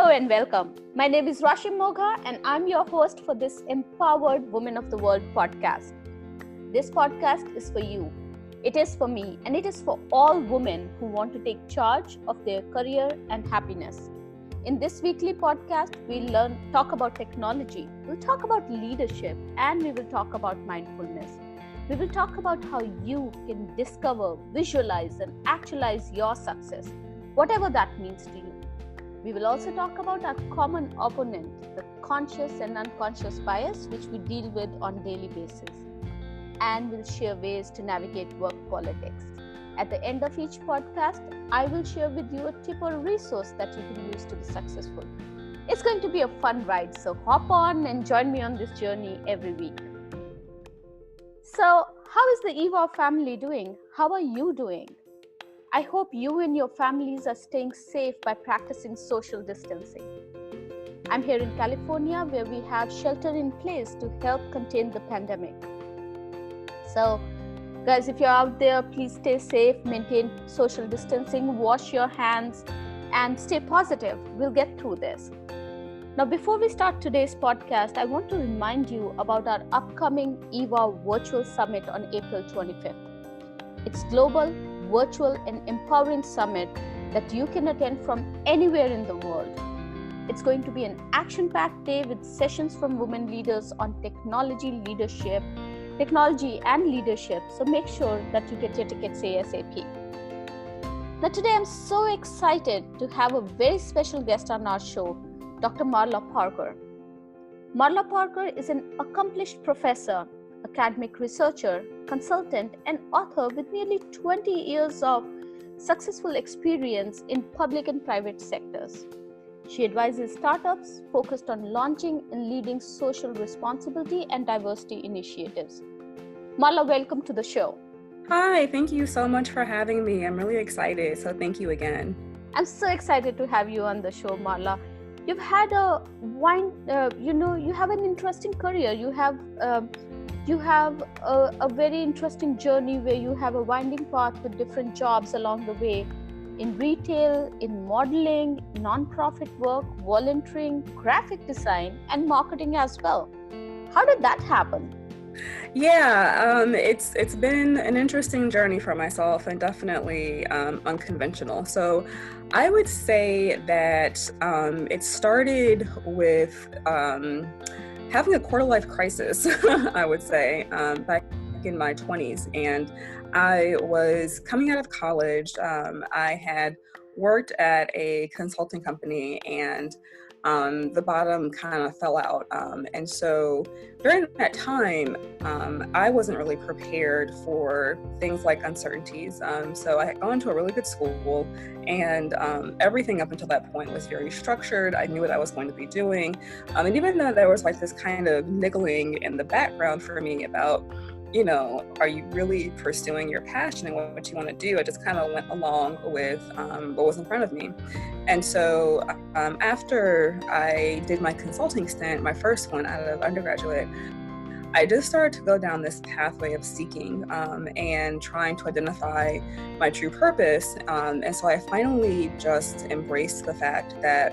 Hello and welcome. My name is Rashim Mogha and I'm your host for this Empowered Women of the World podcast. This podcast is for you. It is for me and it is for all women who want to take charge of their career and happiness. In this weekly podcast, we'll talk about technology, we'll talk about leadership, and we will talk about mindfulness. We will talk about how you can discover, visualize, and actualize your success, whatever that means to you. We will also talk about our common opponent, the conscious and unconscious bias, which we deal with on a daily basis. And we'll share ways to navigate work politics. At the end of each podcast, I will share with you a tip or resource that you can use to be successful. It's going to be a fun ride, so hop on and join me on this journey every week. So, how is the eWOW family doing? How are you doing? I hope you and your families are staying safe by practicing social distancing. I'm here in California where we have shelter in place to help contain the pandemic. So, guys, if you're out there, please stay safe, maintain social distancing, wash your hands, and stay positive. We'll get through this. Now, before we start today's podcast, I want to remind you about our upcoming eWOW Virtual Summit on April 25th. It's global, virtual, and empowering summit that you can attend from anywhere in the world. It's going to be an action-packed day with sessions from women leaders on technology and leadership. So make sure that you get your tickets ASAP. Now today I'm so excited to have a very special guest on our show, Dr. Marla Parker. Marla Parker is an accomplished professor, academic researcher, consultant, and author with nearly 20 years of successful experience in public and private sectors. She advises startups focused on launching and leading social responsibility and diversity initiatives. Marla, welcome to the show. Hi, thank you so much for having me. I'm really excited, so thank you again. I'm so excited to have you on the show, Marla. You've had you have an interesting career. You have a very interesting journey where you have a winding path with different jobs along the way in retail, in modeling, nonprofit work, volunteering, graphic design, and marketing as well. How did that happen? Yeah, it's been an interesting journey for myself and definitely unconventional. So I would say that it started with having a quarter-life crisis, I would say, back in my 20s. And I was coming out of college. I had worked at a consulting company and the bottom kind of fell out. And so during that time, I wasn't really prepared for things like uncertainties. So I had gone to a really good school and everything up until that point was very structured. I knew what I was going to be doing. And even though there was like this kind of niggling in the background for me about, are you really pursuing your passion and what you want to do? I just kind of went along with what was in front of me. And so after I did my consulting stint, my first one out of undergraduate, I just started to go down this pathway of seeking and trying to identify my true purpose. And so I finally just embraced the fact that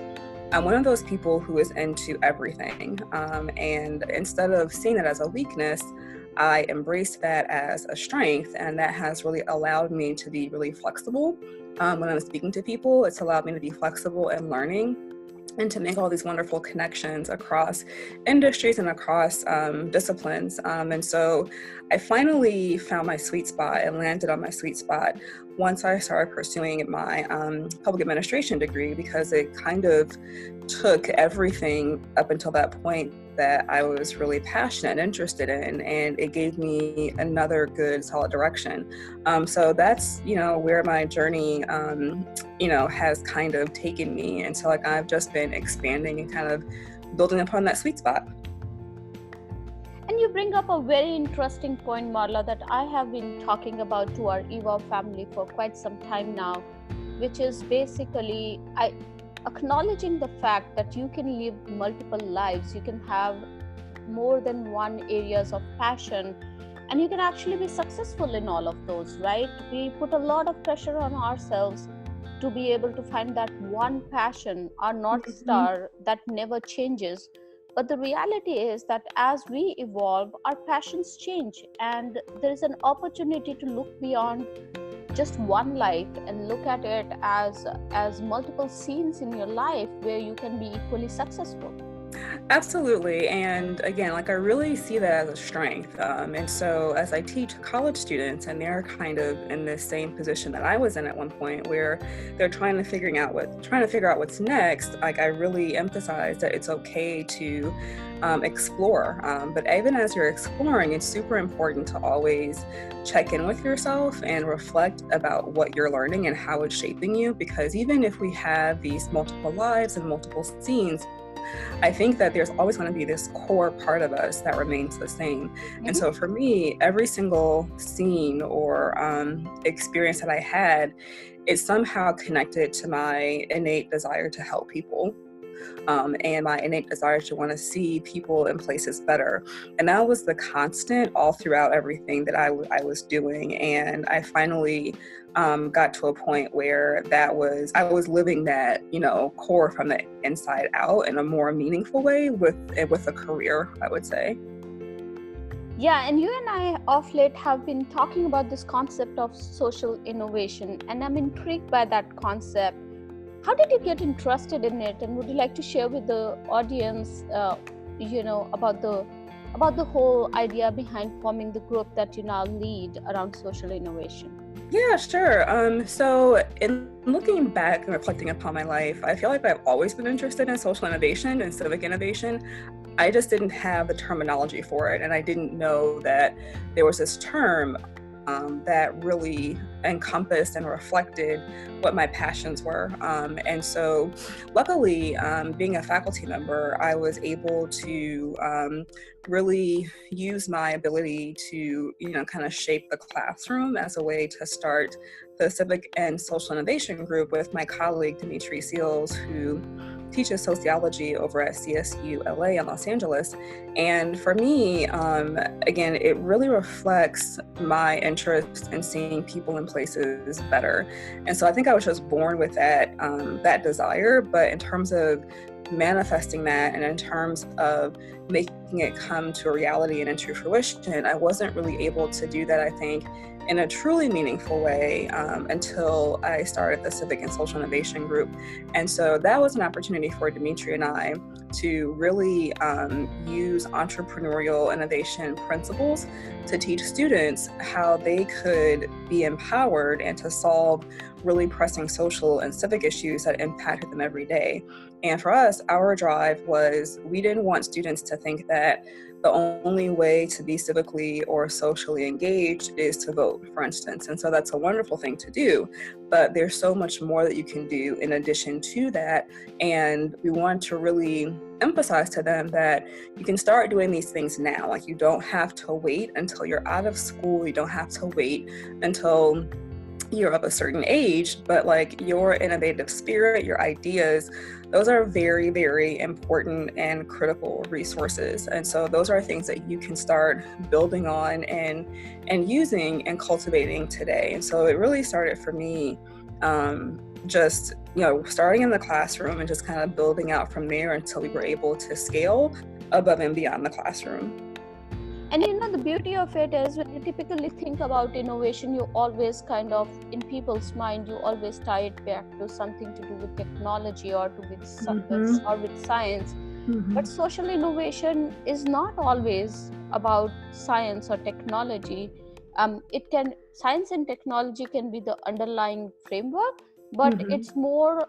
I'm one of those people who is into everything. And instead of seeing it as a weakness, I embraced that as a strength, and that has really allowed me to be really flexible. When I'm speaking to people, it's allowed me to be flexible and learning and to make all these wonderful connections across industries and across disciplines. And so I finally found my sweet spot and landed on my sweet spot once I started pursuing my public administration degree, because it kind of took everything up until that point that I was really passionate and interested in, and it gave me another good solid direction. So that's, where my journey, has kind of taken me. And so I've just been expanding and kind of building upon that sweet spot. And you bring up a very interesting point, Marla, that I have been talking about to our eWOW family for quite some time now, which is basically acknowledging the fact that you can live multiple lives. You can have more than one areas of passion, and you can actually be successful in all of those, right? We put a lot of pressure on ourselves to be able to find that one passion, our North Star that never changes. But the reality is that as we evolve, our passions change, and there is an opportunity to look beyond just one life and look at it as multiple scenes in your life where you can be equally successful. Absolutely. And again, like I really see that as a strength. And so as I teach college students and they're kind of in the same position that I was in at one point where they're trying to figure out what's next, like I really emphasize that it's okay to explore. But even as you're exploring, it's super important to always check in with yourself and reflect about what you're learning and how it's shaping you. Because even if we have these multiple lives and multiple scenes, I think that there's always going to be this core part of us that remains the same. And so for me, every single scene or experience that I had, is somehow connected to my innate desire to help people. And my innate desire to want to see people and places better. And that was the constant all throughout everything that I was doing. And I finally got to a point where I was living that, core from the inside out in a more meaningful way with a career, I would say. Yeah, and you and I of late have been talking about this concept of social innovation, and I'm intrigued by that concept. How did you get interested in it, and would you like to share with the audience, about the whole idea behind forming the group that you now lead around social innovation? Yeah, sure. So in looking back and reflecting upon my life, I feel like I've always been interested in social innovation and civic innovation. I just didn't have the terminology for it, and I didn't know that there was this term that really encompassed and reflected what my passions were. And so luckily, being a faculty member, I was able to really use my ability to, kind of shape the classroom as a way to start the Civic and Social Innovation Group with my colleague, Dimitri Seals, who teaches sociology over at CSU LA in Los Angeles. And for me, again, it really reflects my interest in seeing people and places better. And so I think I was just born with that desire, but in terms of manifesting that and in terms of making it come to a reality and into fruition, I wasn't really able to do that, I think, in a truly meaningful way until I started the Civic and Social Innovation Group. And so that was an opportunity for Dimitri and I to really use entrepreneurial innovation principles to teach students how they could be empowered and to solve really pressing social and civic issues that impacted them every day. And for us, our drive was we didn't want students to think that the only way to be civically or socially engaged is to vote, for instance. And so that's a wonderful thing to do, but there's so much more that you can do in addition to that. And we want to really emphasize to them that you can start doing these things now. Like, you don't have to wait until you're out of school. You don't have to wait until you're of a certain age, but like your innovative spirit, your ideas, those are very, very important and critical resources. And so those are things that you can start building on and using and cultivating today. And so it really started for me just, starting in the classroom and just kind of building out from there until we were able to scale above and beyond the classroom. And the beauty of it is when you typically think about innovation, you always kind of, in people's mind, you always tie it back to something to do with technology or with science. But social innovation is not always about science or technology. Science and technology can be the underlying framework, but it's more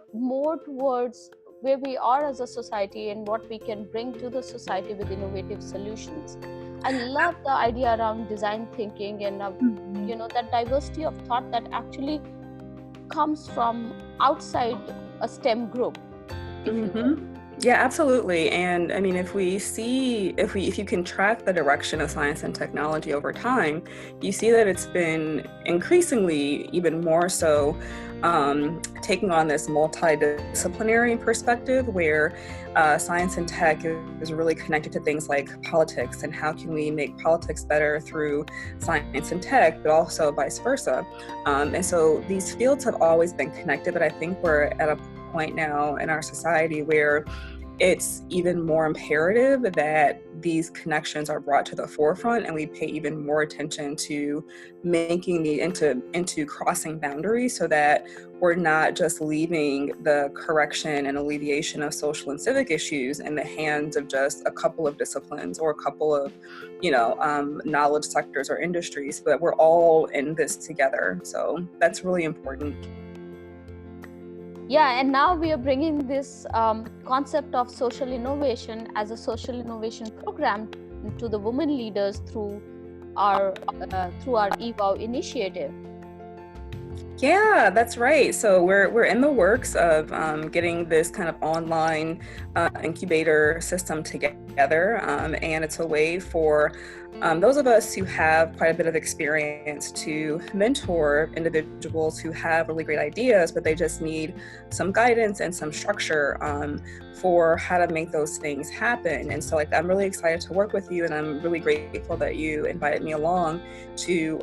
towards where we are as a society and what we can bring to the society with innovative solutions. I love the idea around design thinking and that diversity of thought that actually comes from outside a STEM group, if you will. Yeah, absolutely. And I mean, if you can track the direction of science and technology over time, you see that it's been increasingly, even more so, taking on this multidisciplinary perspective where science and tech is really connected to things like politics and how can we make politics better through science and tech, but also vice versa. And so these fields have always been connected, but I think we're at a point now in our society where it's even more imperative that these connections are brought to the forefront and we pay even more attention to making the into crossing boundaries so that we're not just leaving the correction and alleviation of social and civic issues in the hands of just a couple of disciplines or a couple of knowledge sectors or industries, but we're all in this together. So that's really important. Yeah, and now we are bringing this concept of social innovation as a social innovation program to the women leaders through our eWOW initiative. Yeah, that's right. So we're in the works of getting this kind of online incubator system together, and it's a way for those of us who have quite a bit of experience to mentor individuals who have really great ideas, but they just need some guidance and some structure for how to make those things happen. And so, I'm really excited to work with you, and I'm really grateful that you invited me along to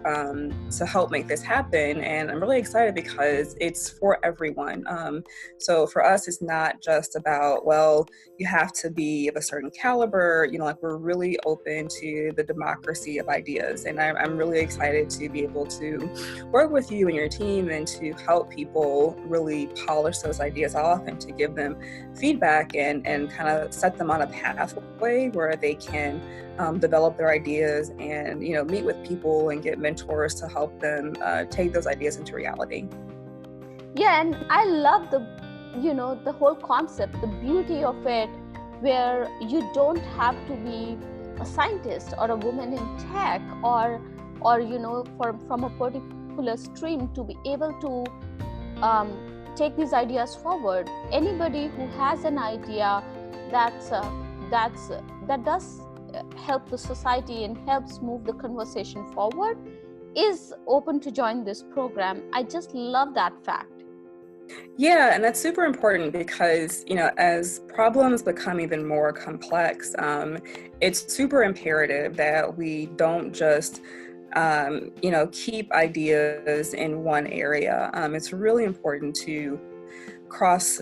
help make this happen. And I'm really excited because it's for everyone. So for us, it's not just about, well, you have to be of a certain caliber. We're really open to the democracy of ideas, and I'm really excited to be able to work with you and your team and to help people really polish those ideas off and to give them feedback and kind of set them on a pathway where they can develop their ideas and meet with people and get mentors to help them take those ideas into reality. Yeah, and I love the whole concept, the beauty of it, where you don't have to be a scientist or a woman in tech or from a particular stream to be able to take these ideas forward. Anybody who has an idea that does help the society and helps move the conversation forward is open to join this program. I just love that fact. Yeah, and that's super important because, as problems become even more complex, it's super imperative that we don't just keep ideas in one area. It's really important to cross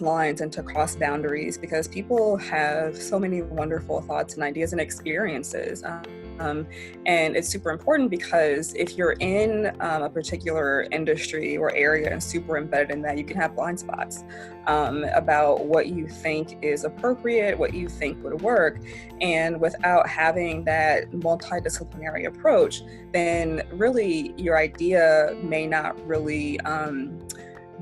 lines and to cross boundaries because people have so many wonderful thoughts and ideas and experiences. And it's super important because if you're in a particular industry or area and super embedded in that, you can have blind spots about what you think is appropriate, what you think would work. And without having that multidisciplinary approach, then really your idea may not really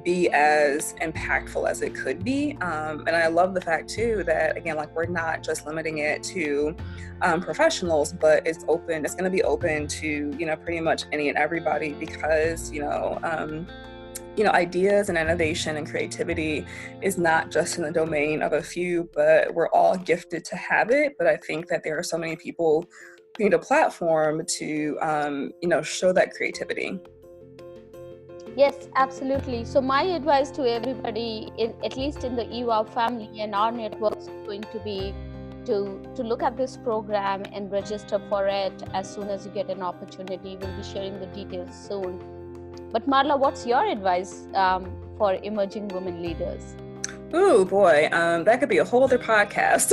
be as impactful as it could be. And I love the fact too that, again, we're not just limiting it to professionals, but it's going to be open to, pretty much any and everybody because, ideas and innovation and creativity is not just in the domain of a few, but we're all gifted to have it. But I think that there are so many people who need a platform to, show that creativity. Yes, absolutely. So my advice to everybody, at least in the eWOW family and our networks, is going to be to look at this program and register for it as soon as you get an opportunity. We'll be sharing the details soon. But Marla, what's your advice for emerging women leaders? Oh boy, that could be a whole other podcast.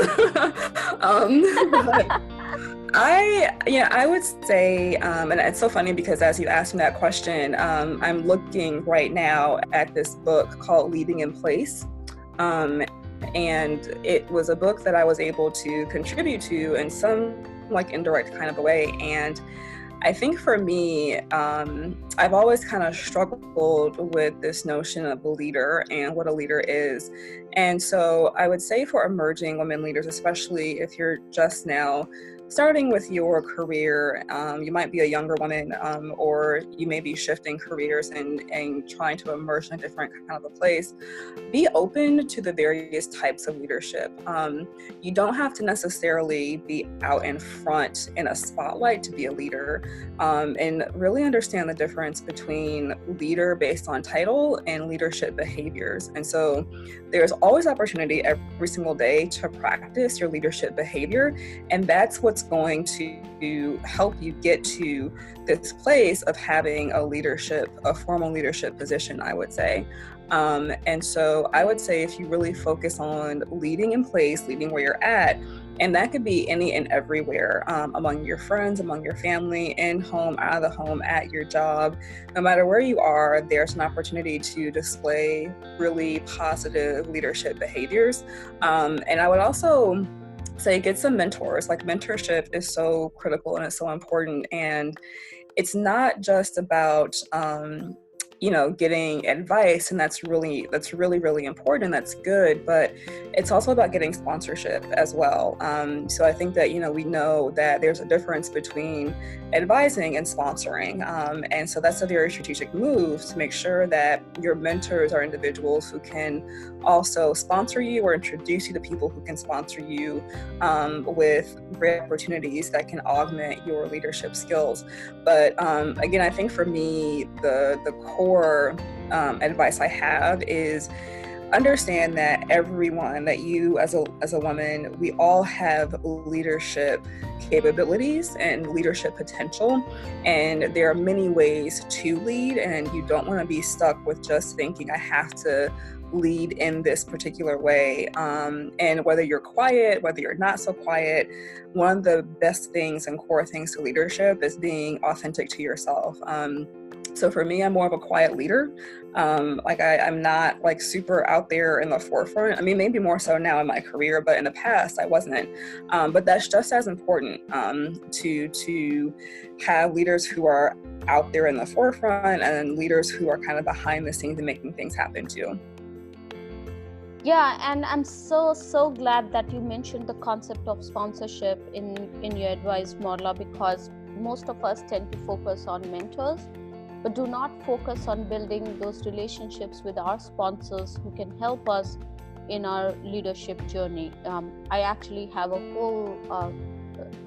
I would say, and it's so funny because as you asked me that question, I'm looking right now at this book called Leading in Place. And it was a book that I was able to contribute to in some indirect kind of a way. And I think for me, I've always kind of struggled with this notion of a leader and what a leader is. And so I would say for emerging women leaders, especially if you're just now starting with your career, you might be a younger woman, or you may be shifting careers and trying to emerge in a different kind of a place. Be open to the various types of leadership. You don't have to necessarily be out in front in a spotlight to be a leader, and really understand the difference between leader based on title and leadership behaviors. And so there's always opportunity every single day to practice your leadership behavior, and that's what's going to help you get to this place of having a formal leadership position, I would say. And so I would say if you really focus on leading in place, leading where you're at, and that could be any and everywhere, among your friends, among your family, in home, out of the home, at your job, no matter where you are, there's an opportunity to display really positive leadership behaviors. And I would also say get some mentors. Like, mentorship is so critical and it's so important. And it's not just about getting advice, and that's really, really important. That's good, but it's also about getting sponsorship as well. So I think that, we know that there's a difference between advising and sponsoring. And so that's a very strategic move to make sure that your mentors are individuals who can also sponsor you or introduce you to people who can sponsor you with great opportunities that can augment your leadership skills. But again, I think for me, the core advice I have is understand that everyone, that you as a woman, we all have leadership capabilities and leadership potential, and there are many ways to lead, and you don't want to be stuck with just thinking I have to lead in this particular way. And whether you're quiet, whether you're not so quiet, one of the best things and core things to leadership is being authentic to yourself. So for me, I'm more of a quiet leader. I'm not like super out there in the forefront. I mean, maybe more so now in my career, but in the past I wasn't. But that's just as important, to have leaders who are out there in the forefront and leaders who are kind of behind the scenes and making things happen too. Yeah, and I'm so glad that you mentioned the concept of sponsorship in your advice, Marla, because most of us tend to focus on mentors, but do not focus on building those relationships with our sponsors who can help us in our leadership journey. I actually have a whole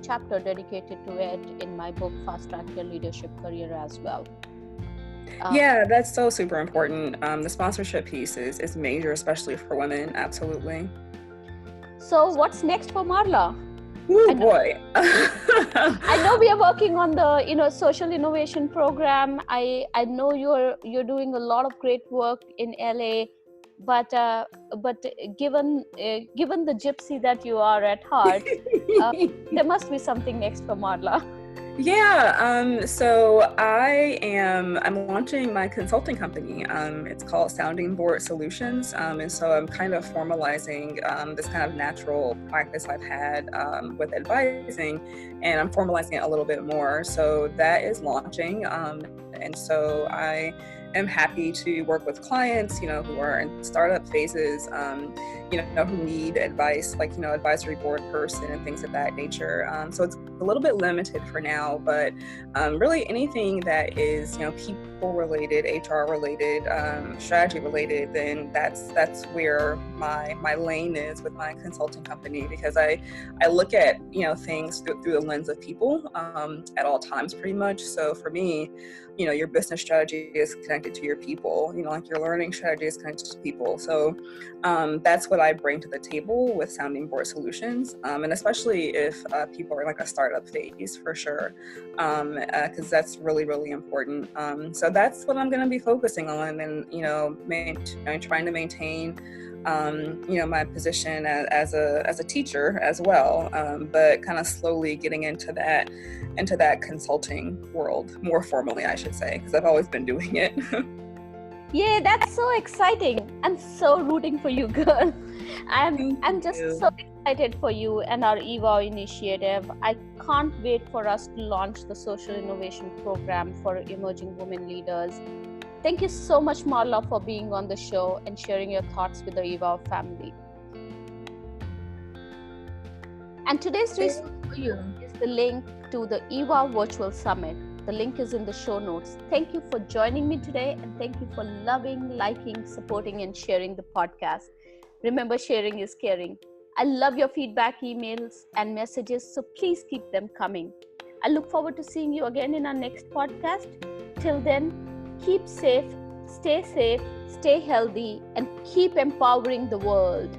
chapter dedicated to it in my book, Fast Track Your Leadership Career, as well. Yeah, that's so super important. The sponsorship piece is major, especially for women. Absolutely. So what's next for Marla? Oh boy. I know we are working on the social innovation program. I know you're doing a lot of great work in LA, but given the gypsy that you are at heart, there must be something next for Marla. Yeah, so I'm launching my consulting company. It's called Sounding Board Solutions. And so I'm kind of formalizing this kind of natural practice I've had with advising, and I'm formalizing it a little bit more. So that is launching. And so I am happy to work with clients, who are in startup phases, who need advice, like, advisory board person and things of that nature. So it's a little bit limited for now, but really anything that is, people related, HR related, strategy related, then that's where my lane is with my consulting company, because I look at, things through the lens of people at all times pretty much. So for me, your business strategy is connected to your people, like your learning strategy is connected to people. So that's what I bring to the table with Sounding Board Solutions. And especially if people are in like a startup phase, for sure, because that's really, really important. So that's what I'm going to be focusing on, and, trying to maintain my position as a teacher as well, but kind of slowly getting into that consulting world more formally, I should say, because I've always been doing it. Yeah, that's so exciting. I'm so rooting for you, girl. I'm just so excited for you and our eWOW initiative. I can't wait for us to launch the social innovation program for emerging women leaders. Thank you so much, Marla, for being on the show and sharing your thoughts with the eWOW family. And today's resource for you is the link to the eWOW Virtual Summit. The link is in the show notes. Thank you for joining me today, and thank you for loving, liking, supporting, and sharing the podcast. Remember, sharing is caring. I love your feedback, emails, and messages, so please keep them coming. I look forward to seeing you again in our next podcast. Till then, keep safe, stay healthy, and keep empowering the world.